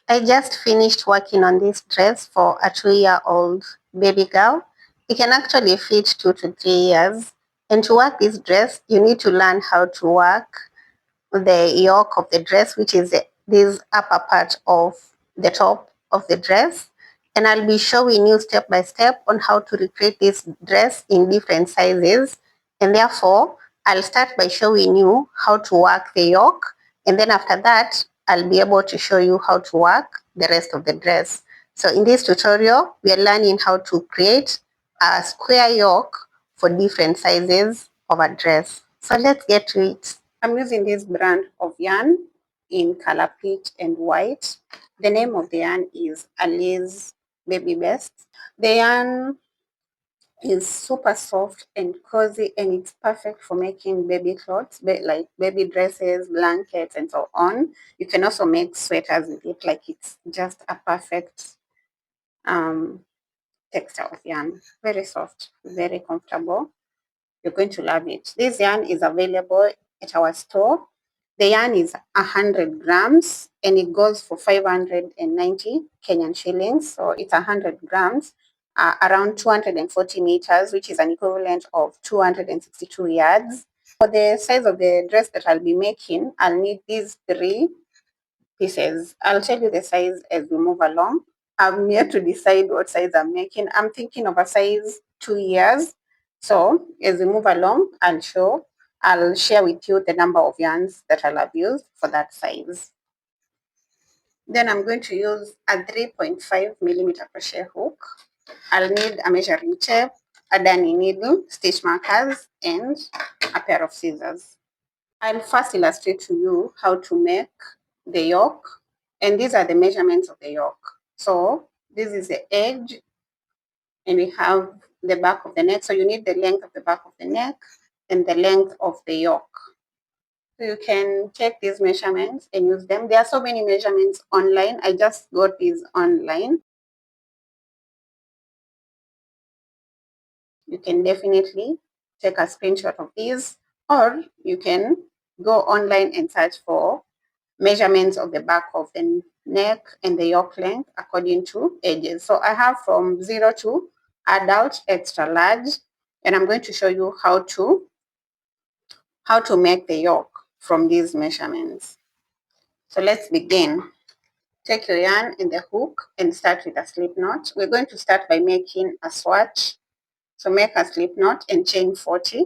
I just finished working on this dress for a 2-year-old baby girl. It can actually fit 2 to 3 years. And to work this dress, you need to learn how to work the yoke of the dress, which is this upper part of the top of the dress. And I'll be showing you step by step on how to recreate this dress in different sizes. And therefore, I'll start by showing you how to work the yoke. And then after that, I'll be able to show you how to work the rest of the dress. So in this tutorial, we are learning how to create a square yoke for different sizes of a dress. So let's get to it. I'm using this brand of yarn in color peach and white. The name of the yarn is Alice Baby Best. The yarn is super soft and cozy, and it's perfect for making baby clothes, like baby dresses, blankets, and so on. You can also make sweaters with it, like it's just a perfect texture of yarn. Very soft, very comfortable. You're going to love it. This yarn is available at our store. The yarn is 100 grams and it goes for 590 Kenyan shillings. So it's 100 grams, around 240 meters, which is an equivalent of 262 yards. For the size of the dress that I'll be making, I'll need these 3 pieces. I'll tell you the size as we move along. I'm yet to decide what size I'm making. I'm thinking of a size 2 years. So as we move along, I'll share with you the number of yarns that I'll have used for that size. Then I'm going to use a 3.5 millimeter crochet hook. I'll need a measuring tape, a darning needle, stitch markers, and a pair of scissors. I'll first illustrate to you how to make the yoke, and these are the measurements of the yoke. So this is the edge, and we have the back of the neck. So you need the length of the back of the neck and the length of the yoke. So you can take these measurements and use them. There are so many measurements online. I just got these online. You can definitely take a screenshot of these, or you can go online and search for measurements of the back of the neck and the yoke length according to ages. So I have from 0 to adult extra large, and I'm going to show you how to make the yoke from these measurements. So let's begin. Take your yarn and the hook and start with a slip knot. We're going to start by making a swatch. So make a slip knot and chain 40.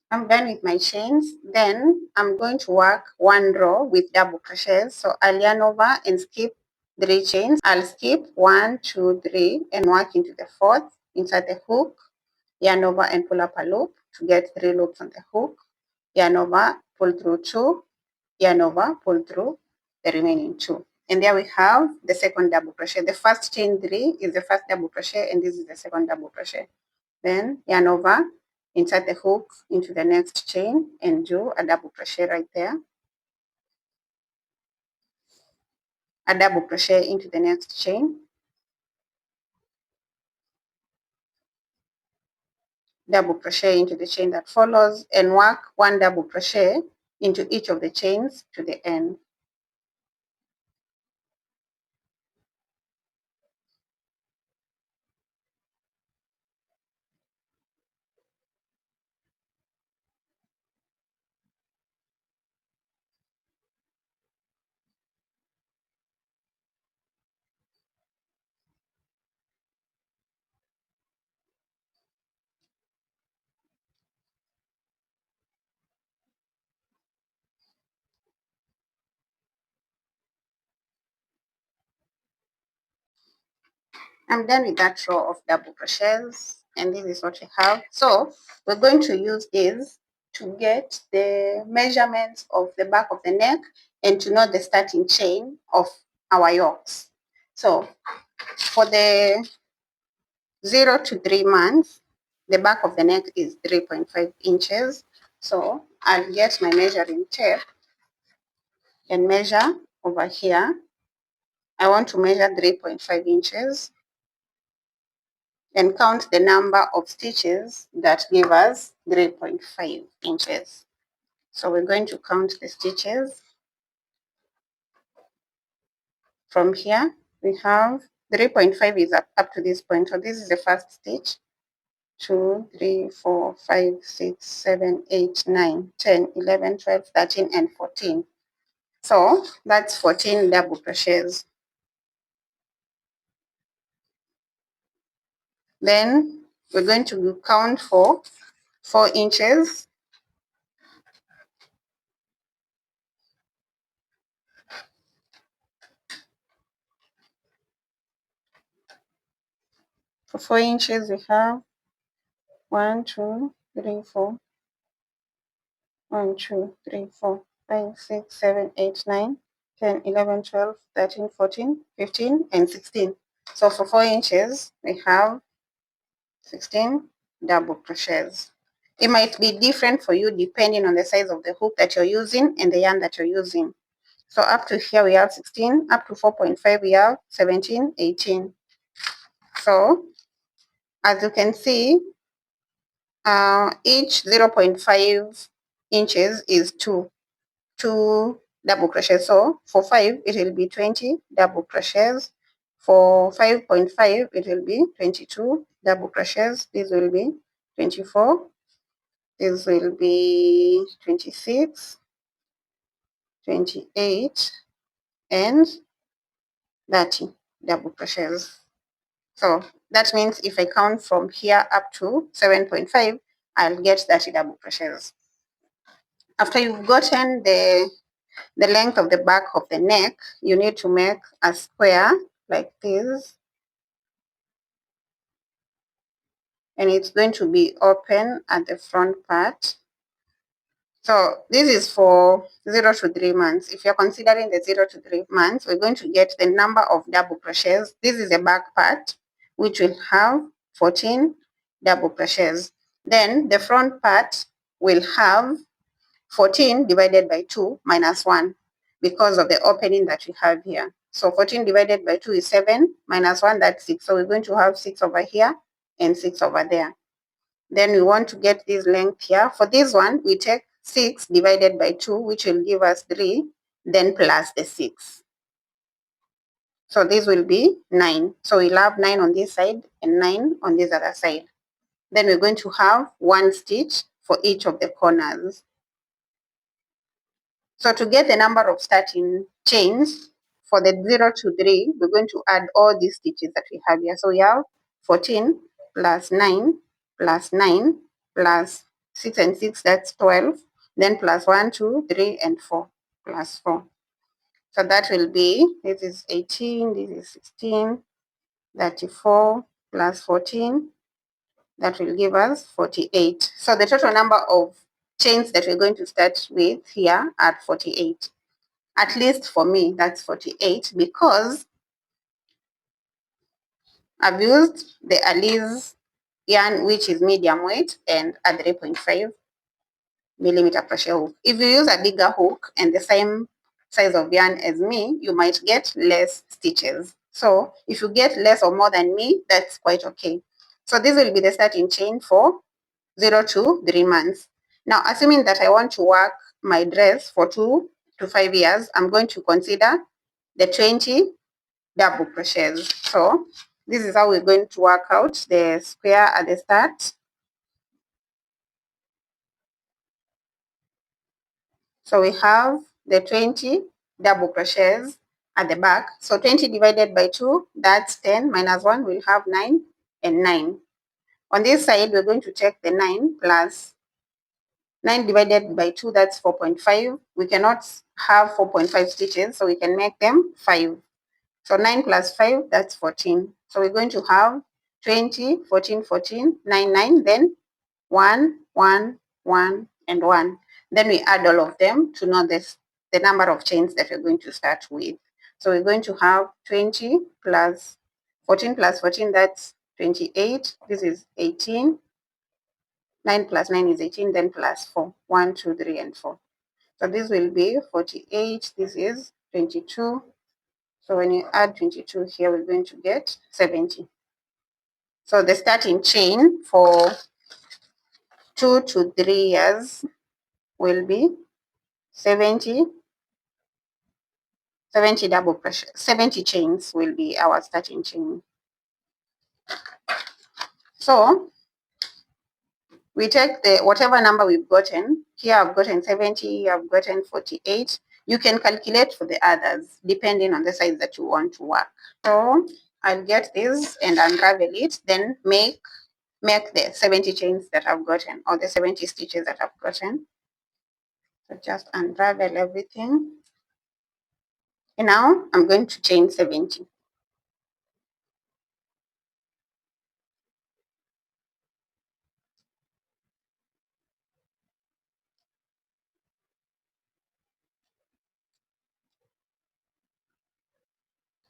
I'm done with my chains. Then I'm going to work one row with double crochets. So I'll yarn over and skip 3 chains. I'll skip 1, 2, 3 and work into the 4th. Insert the hook, yarn over and pull up a loop to get 3 loops on the hook. Yarn over, pull through 2, yarn over, pull through the remaining 2. And there we have the second double crochet. The first chain 3 is the first double crochet, and this is the second double crochet. Then yarn over, insert the hook into the next chain and do a double crochet right there. A double crochet into the next chain. Double crochet into the chain that follows, and work one double crochet into each of the chains to the end. I'm done with that row of double crochets, and this is what we have. So we're going to use this to get the measurements of the back of the neck and to know the starting chain of our yokes. So for the 0 to 3 months, the back of the neck is 3.5 inches. So I'll get my measuring tape and measure over here. I want to measure 3.5 inches. and count the number of stitches that give us 3.5 inches. So we're going to count the stitches. From here, we have 3.5 is up to this point. So this is the first stitch. 2, 3, 4, 5, 6, 7, 8, 9, 10, 11, 12, 13, and 14. So that's 14 double crochets. Then we're going to count for 4 inches. For 4 inches, we have 1, 2, 3, 4. 1, 2, 3, 4, 5, 6, 7, 8, 9, 10, 11, 12, 13, 14, 15, and 16. So for 4 inches, we have 16 double crochets. It might be different for you depending on the size of the hook that you're using and the yarn that you're using. So up to here we have 16, up to 4.5 we have 17, 18. So as you can see, each 0.5 inches is 2 double crochets. So for 5 it will be 20 double crochets. For 5.5 it will be 22 double crochets. This will be 24. This will be 26, 28, and 30 double crochets. So that means if I count from here up to 7.5, I'll get 30 double crochets. After you've gotten the length of the back of the neck, you need to make a square like this. And it's going to be open at the front part. So this is for 0 to 3 months. If you're considering the 0 to 3 months, we're going to get the number of double crochets. This is the back part, which will have 14 double crochets. Then the front part will have 14 divided by 2 minus 1 because of the opening that we have here. So 14 divided by 2 is 7, minus 1, that's 6. So we're going to have 6 over here and 6 over there. Then we want to get this length here. For this one, we take 6 divided by 2, which will give us 3, then plus the 6. So this will be 9. So we'll have 9 on this side and 9 on this other side. Then we're going to have 1 stitch for each of the corners. So to get the number of starting chains for the 0 to 3, we're going to add all these stitches that we have here. So we have 14 plus 9 plus 9 plus 6 and 6, that's 12. Then plus 1, 2, 3, and 4 plus 4. So that will be, this is 18, this is 16, 34 plus 14. That will give us 48. So the total number of chains that we're going to start with here are 48. At least for me, that's 48 because I've used the Alize yarn, which is medium weight, and a 3.5 millimeter crochet hook. If you use a bigger hook and the same size of yarn as me, you might get less stitches. So if you get less or more than me, that's quite okay. So this will be the starting chain for 0 to 3 months. Now, assuming that I want to work my dress for 2 to 5 years, I'm going to consider the 20 double crochets. So this is how we're going to work out the square at the start. So we have the 20 double crochets at the back. So 20 divided by 2, that's 10, minus 1, we'll have 9 and 9. On this side, we're going to take the 9 plus 9 divided by 2, that's 4.5. We cannot have 4.5 stitches, so we can make them 5. So 9 plus 5, that's 14. So we're going to have 20, 14, 14, 9, 9, then 1, 1, 1, and 1. Then we add all of them to know the number of chains that we're going to start with. So we're going to have 20 plus 14 plus 14, that's 28. This is 18. 9 plus 9 is 18, then plus 4. 1, 2, 3, and 4. So this will be 48. This is 22. So when you add 22 here, we're going to get 70. So the starting chain for 2 to 3 years will be 70 double crochet. 70 chains will be our starting chain. So we take the whatever number we've gotten. Here I've gotten 70, here I've gotten 48. You can calculate for the others depending on the size that you want to work. So I'll get this and unravel it, then make the 70 chains that I've gotten, or the 70 stitches that I've gotten. So just unravel everything. And now I'm going to chain 70.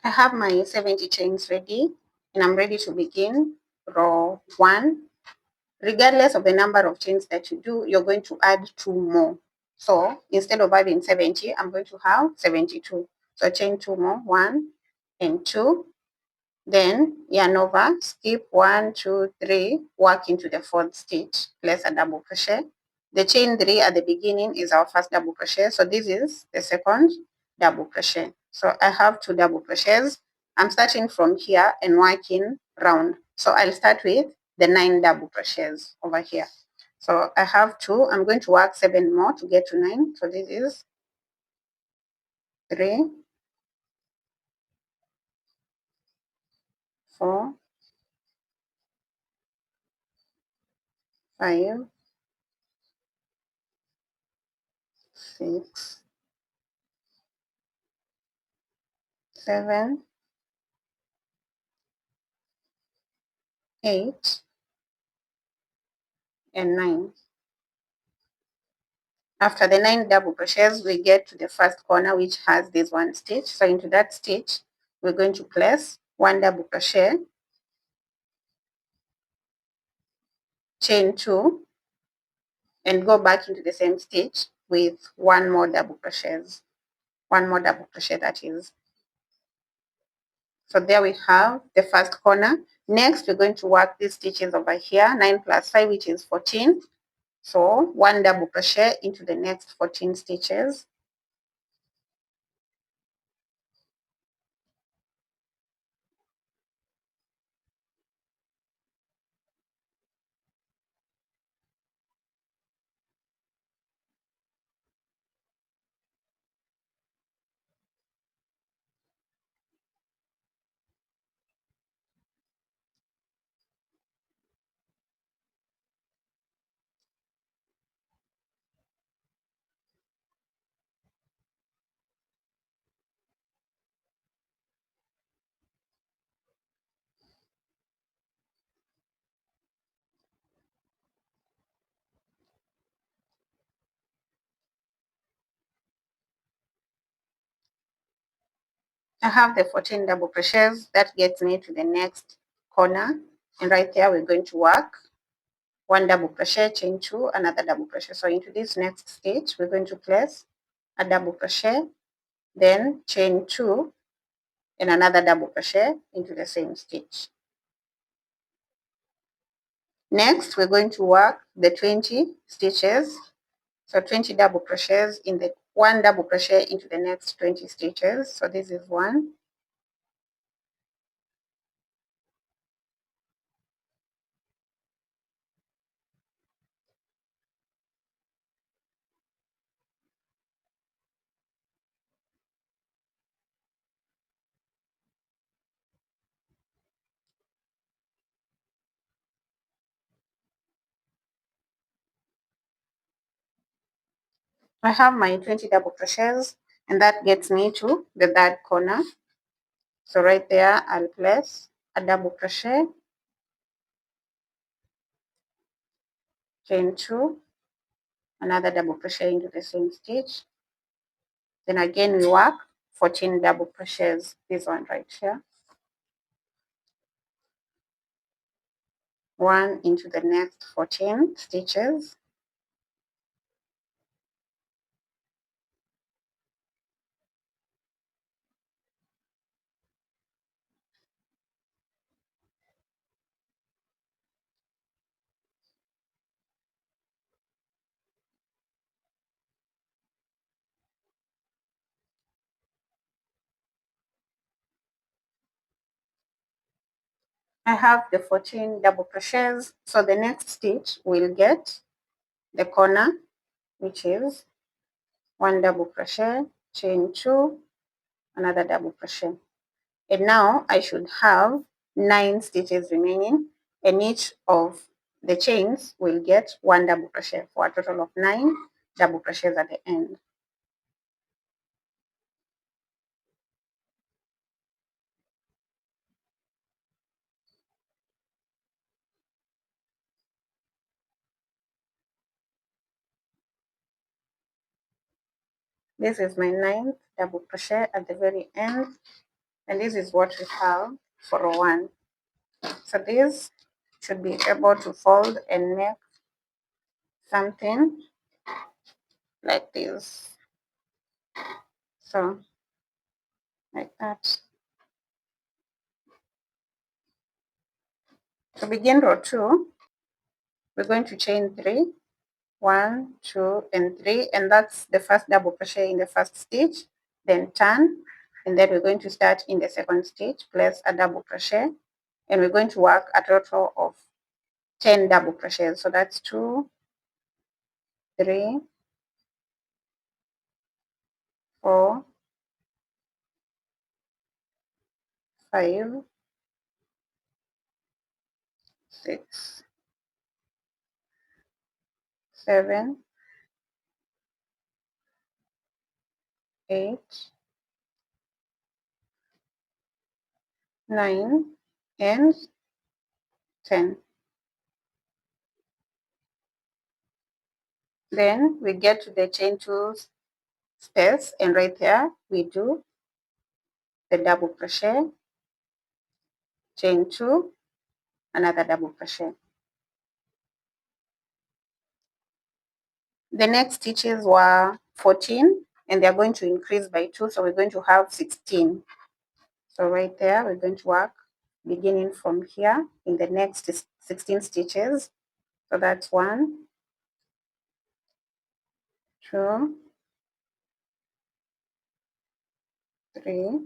I have my 70 chains ready, and I'm ready to begin row 1. Regardless of the number of chains that you do, you're going to add 2 more. So instead of having 70, I'm going to have 72. So chain 2 more, 1 and 2. Then yarn over, skip 1, 2, 3, work into the 4th stitch, place a double crochet. The chain 3 at the beginning is our first double crochet. So this is the second double crochet. So I have 2 double crochets. I'm starting from here and working round. So I'll start with the 9 double crochets over here. So I have 2. I'm going to work 7 more to get to 9. So this is 3, 4, 5, 6, 7, 8, and 9. After the 9 double crochets, we get to the first corner, which has this 1 stitch. So into that stitch, we're going to place 1 double crochet, chain 2, and go back into the same stitch with 1 more double crochets. 1 more double crochet, that is. So there we have the first corner. Next, we're going to work these stitches over here, 9 plus 5, which is 14. So 1 double crochet into the next 14 stitches. I have the 14 double crochets. That gets me to the next corner, and right there we're going to work 1 double crochet, chain 2, another double crochet. So into this next stitch, we're going to place a double crochet, then chain 2 and another double crochet into the same stitch. Next, we're going to work the 20 stitches. So 20 double crochets in the 1 double crochet into the next 20 stitches. So this is 1. I have my 20 double crochets, and that gets me to the 3rd corner. So right there, I'll place a double crochet, chain 2, another double crochet into the same stitch. Then again, we work 14 double crochets, this one right here. 1 into the next 14 stitches. I have the 14 double crochets. So the next stitch will get the corner, which is one double crochet, chain 2, another double crochet. And now I should have 9 stitches remaining, and each of the chains will get one double crochet for a total of 9 double crochets at the end. This is my 9th double crochet at the very end, and this is what we have for row 1. So this should be able to fold and make something like this. So like that. To begin row 2, we're going to chain 3, 1, 2, and 3, and that's the first double crochet in the first stitch. Then turn, and then we're going to start in the second stitch, place a double crochet, and we're going to work a total of 10 double crochets. So that's 2, 3, 4, 5, 6, 7, 8, 9, and 10. Then we get to the chain 2 space, and right there we do the double crochet, chain 2, another double crochet. The next stitches were 14, and they're going to increase by 2, so we're going to have 16. So right there we're going to work beginning from here in the next 16 stitches. So that's 1, 2, 3,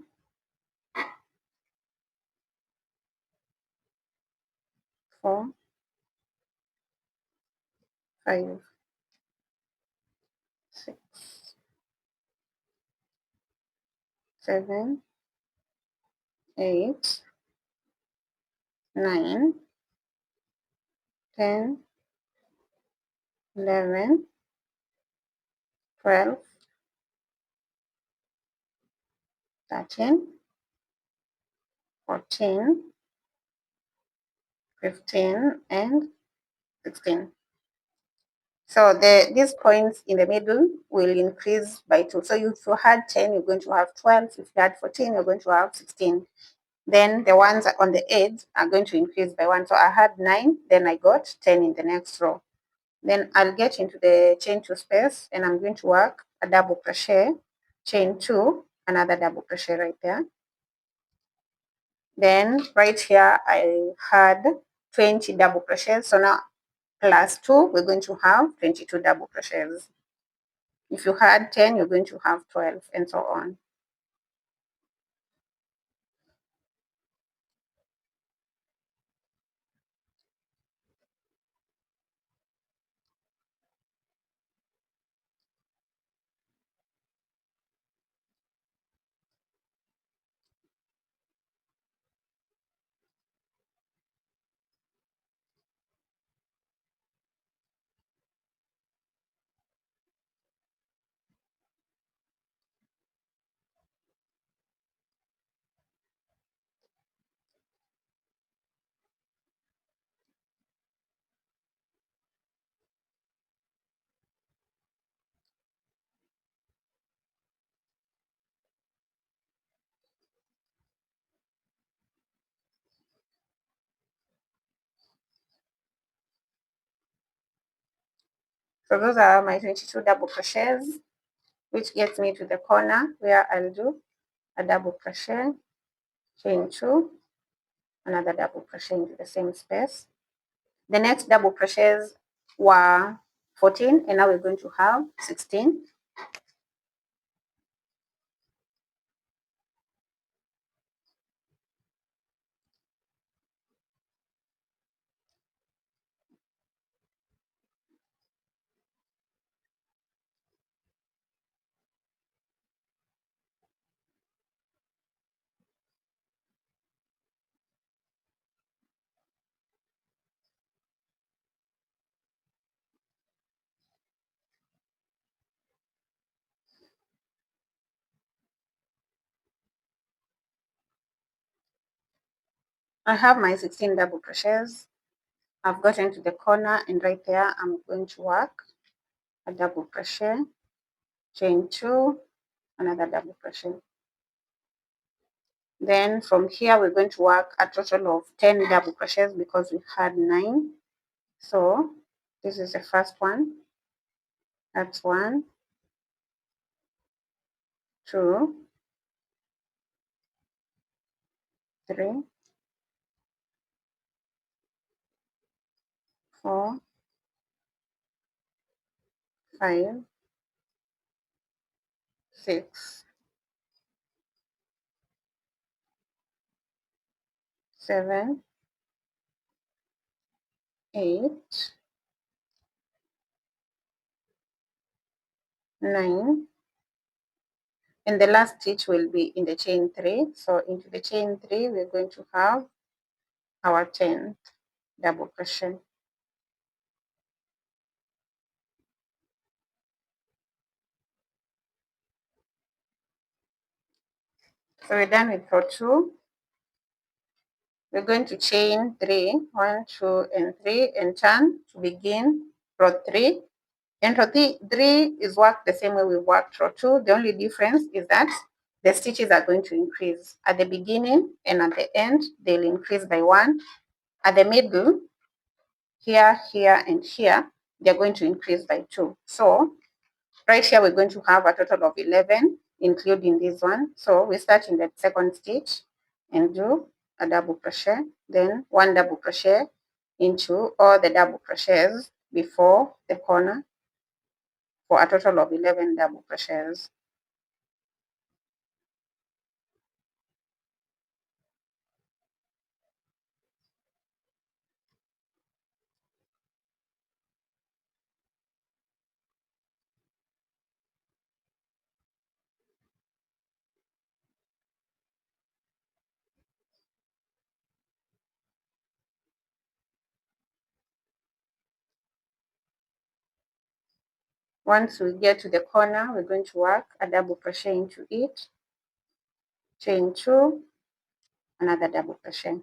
4, 5, 6, 7, 8, 9, 10, 11, 12, 13, 14, 15, and 16. So these points in the middle will increase by 2. So if you had 10, you're going to have 12. If you had 14, you're going to have 16. Then the ones on the edge are going to increase by 1. So I had 9, then I got 10 in the next row. Then I'll get into the chain 2 space, and I'm going to work a double crochet, chain 2, another double crochet right there. Then right here I had 20 double crochets. So now plus 2, we're going to have 22 double crochets. If you had 10, you're going to have 12, and so on. So those are my 22 double crochets, which gets me to the corner where I'll do a double crochet, chain 2, another double crochet into the same space. The next double crochets were 14, and now we're going to have 16. I have my 16 double crochets. I've gotten to the corner, and right there I'm going to work a double crochet, chain 2, another double crochet. Then from here we're going to work a total of 10 double crochets because we had 9. So this is the first one. That's 1, 2, 3, 4, 5, 6, 7, 8, 9, and the last stitch will be in the chain 3. So into the chain 3 we're going to have our 10th double crochet. So we're done with row 2. We're going to chain 3, 1, 2, and 3, and turn to begin row 3. And row 3 is worked the same way we worked row 2. The only difference is that the stitches are going to increase. At the beginning and at the end, they'll increase by 1. At the middle, here, here, and here, they're going to increase by 2. So right here, we're going to have a total of 11, including this one. So we start in the second stitch and do a double crochet, then 1 double crochet into all the double crochets before the corner for a total of 11 double crochets. Once we get to the corner, we're going to work a double crochet into it, chain 2, another double crochet.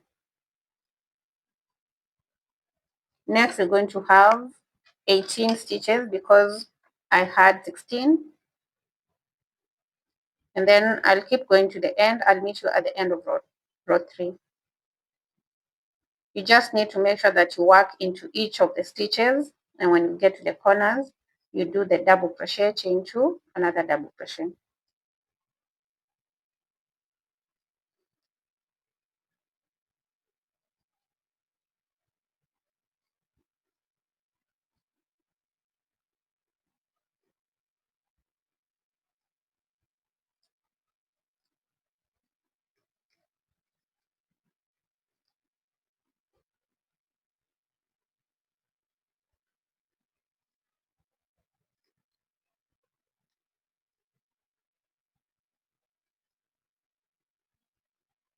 Next, we're going to have 18 stitches because I had 16. And then I'll keep going to the end. I'll meet you at the end of row 3. You just need to make sure that you work into each of the stitches. And when you get to the corners, you do the double crochet, chain 2, another double crochet.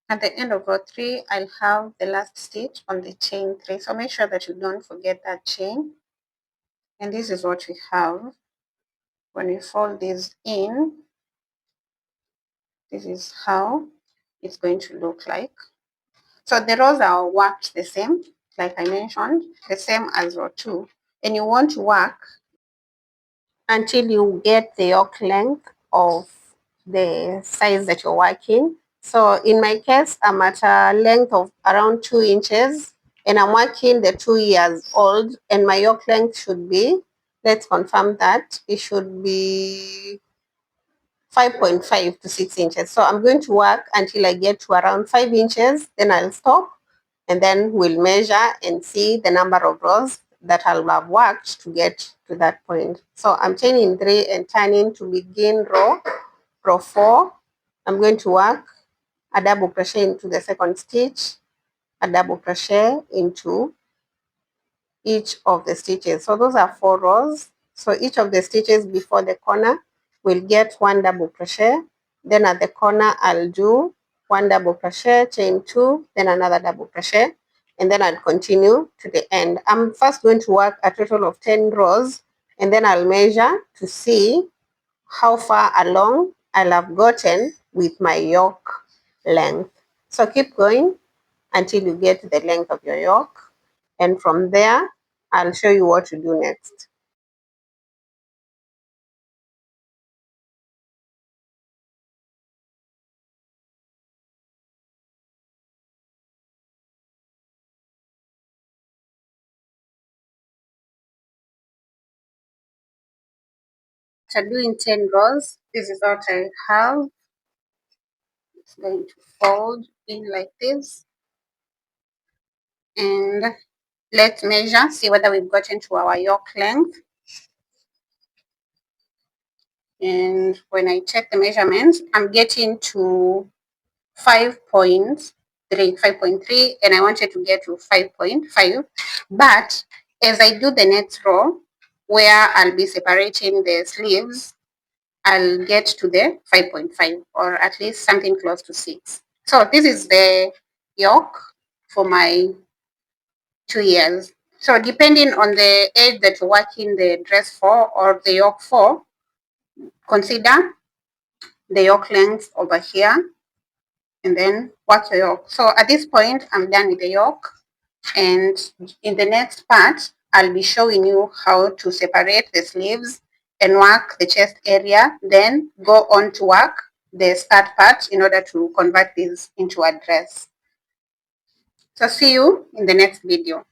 At the end of row 3, I'll have the last stitch on the chain 3. So make sure that you don't forget that chain. And this is what we have. When we fold this in, this is how it's going to look like. So the rows are worked the same, like I mentioned, the same as row 2. And you want to work until you get the yoke length of the size that you're working. So in my case, I'm at a length of around 2 inches and I'm working the 2 years old, and my yoke length should be, let's confirm that, it should be 5.5 to 6 inches. So I'm going to work until I get to around 5 inches, then I'll stop, and then we'll measure and see the number of rows that I'll have worked to get to that point. So I'm chaining 3 and turning to begin row 4. I'm going to work a double crochet into the second stitch, a double crochet into each of the stitches. So those are 4 rows. So each of the stitches before the corner will get 1 double crochet. Then at the corner, I'll do 1 double crochet, chain 2, then another double crochet, and then I'll continue to the end. I'm first going to work a total of 10 rows, and then I'll measure to see how far along I'll have gotten with my yoke length. So keep going. until you get the length of your yoke. And from there, I'll show you what to do next. After doing 10 rows, this is what I have. It's going to fold in like this. And let's measure, see whether we've gotten to our yoke length. And when I check the measurements, I'm getting to 5.3, 5.3, and I wanted to get to 5.5. But as I do the next row, where I'll be separating the sleeves, I'll get to the 5.5, or at least something close to 6. So this is the yoke for my 2 years. So depending on the age that you're working the dress for or the yoke for, consider the yoke length over here and then work your yoke. So at this point, I'm done with the yoke. And in the next part, I'll be showing you how to separate the sleeves and work the chest area, then go on to work the skirt part in order to convert this into a dress. So see you in the next video.